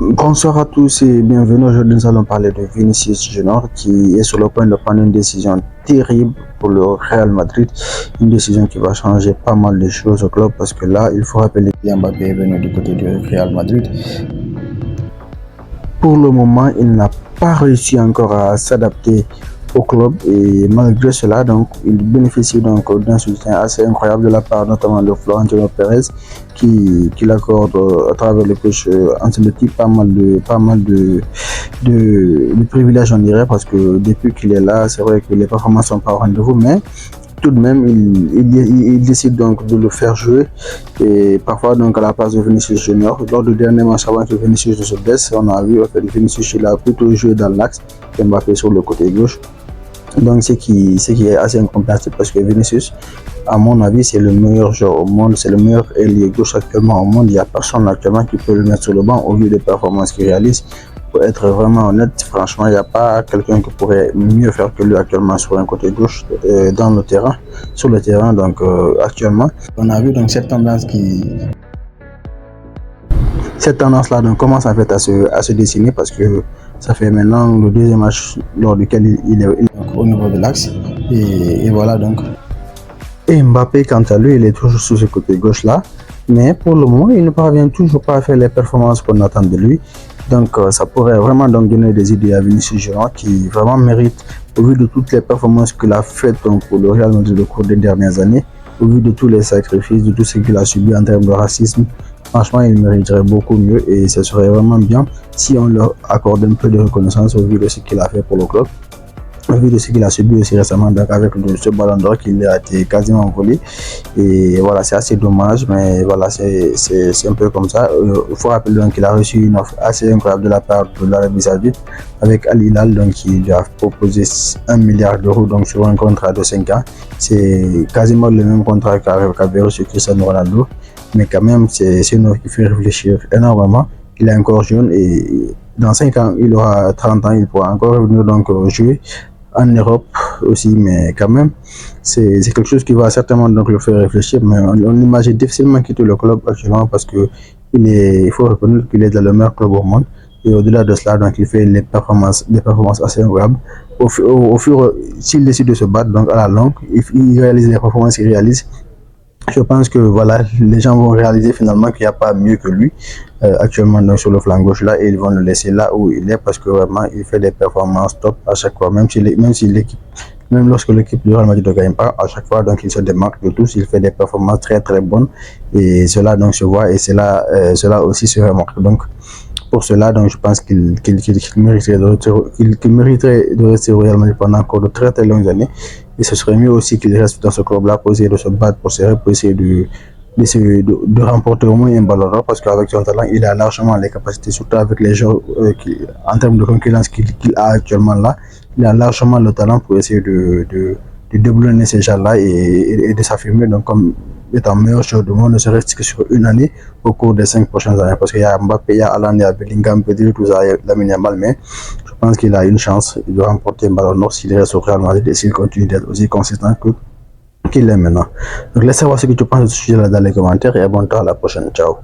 Bonsoir à tous et bienvenue. Aujourd'hui, nous allons parler de Vinicius Junior qui est sur le point de prendre une décision terrible pour le Real Madrid. Une décision qui va changer pas mal de choses au club parce que là, il faut rappeler que Mbappé est venu du côté du Real Madrid. Pour le moment, il n'a pas réussi encore à s'adapter au club et malgré cela, donc, il bénéficie donc d'un soutien assez incroyable de la part notamment de Florentino Pérez qui l'accorde à travers le coach Ancelotti pas mal de privilèges, on dirait, parce que depuis qu'il est là, c'est vrai que les performances sont pas au rendez-vous, mais tout de même, il décide donc de le faire jouer et parfois donc à la place de Vinicius Junior. Lors du dernier match avant que Vinicius se blesse, on a vu que Vinicius il a plutôt joué dans l'axe que Mbappé sur le côté gauche. Donc, ce qui est assez incompréhensible parce que Vinicius, à mon avis, c'est le meilleur joueur au monde, c'est le meilleur ailier gauche actuellement au monde. Il n'y a personne actuellement qui peut le mettre sur le banc au vu des performances qu'il réalise. Pour être vraiment honnête, franchement, il n'y a pas quelqu'un qui pourrait mieux faire que lui actuellement sur un côté gauche dans le terrain, sur le terrain. Donc, actuellement, on a vu donc cette tendance-là donc commence en fait à se dessiner parce que ça fait maintenant le deuxième match lors duquel il est au niveau de l'axe et voilà donc. Et Mbappé, quant à lui, il est toujours sur ce côté gauche-là, mais pour le moment, il ne parvient toujours pas à faire les performances qu'on attend de lui. Donc, ça pourrait vraiment donc donner des idées à Vinicius Junior qui vraiment mérite, au vu de toutes les performances qu'il a faites donc, pour le Real Madrid au cours des dernières années, au vu de tous les sacrifices, de tout ce qu'il a subi en termes de racisme. Franchement, il mériterait beaucoup mieux et ce serait vraiment bien si on leur accorde un peu de reconnaissance au vu de ce qu'il a fait pour le club, au vu de ce qu'il a subi aussi récemment donc avec ce ballon d'or qu'il a été quasiment volé. Et voilà, c'est assez dommage, mais voilà, c'est un peu comme ça. Il faut rappeler donc qu'il a reçu une offre assez incroyable de la part de l'Arabie Saoudite avec Al Hilal, donc qui lui a proposé 1 milliard d'euros donc sur un contrat de 5 ans. C'est quasiment le même contrat qu'avait reçu Cristiano Ronaldo. Mais quand même, c'est une offre qui fait réfléchir énormément. Il est encore jeune et dans 5 ans, il aura 30 ans, il pourra encore revenir donc jouer en Europe aussi, mais quand même, c'est quelque chose qui va certainement donc le faire réfléchir, mais on imagine difficilement quitter le club actuellement parce que il faut reconnaître qu'il est dans le meilleur club au monde. Et au-delà de cela, donc il fait des performances assez incroyables. S'il décide de se battre, donc à la longue, il réalise les performances qu'il réalise. Je pense que voilà, les gens vont réaliser finalement qu'il n'y a pas mieux que lui actuellement donc, sur le flanc gauche là et ils vont le laisser là où il est parce que vraiment il fait des performances top à chaque fois, même lorsque l'équipe du Real Madrid ne gagne pas, à chaque fois donc il se démarque de tous, il fait des performances très très bonnes et cela donc se voit et cela aussi se remarque. Donc pour cela, donc, je pense qu'il mériterait de rester au Real Madrid pendant encore de très très longues années. Et ce serait mieux aussi qu'il reste dans ce club-là pour essayer de se battre, pour essayer de remporter au moins un ballon d'or parce qu'avec son talent, il a largement les capacités, surtout avec les joueurs en termes de concurrence qu'il a actuellement là. Il a largement le talent pour essayer de déboulonner ces gens-là et de s'affirmer donc comme étant meilleur joueur du monde, ne serait-ce que sur une année au cours des 5 prochaines années. Parce qu'il y a Mbappé, il y a Haaland, il y a Bellingham, Pedri, tout ça, il y a Lamine Yamal, mais je pense qu'il a une chance de remporter un ballon d'or s'il reste au Real Madrid et s'il continue d'être aussi consistant qu'il est maintenant. Donc laissez voir ce que tu penses de ce sujet-là dans les commentaires et abonne-toi à la prochaine. Ciao.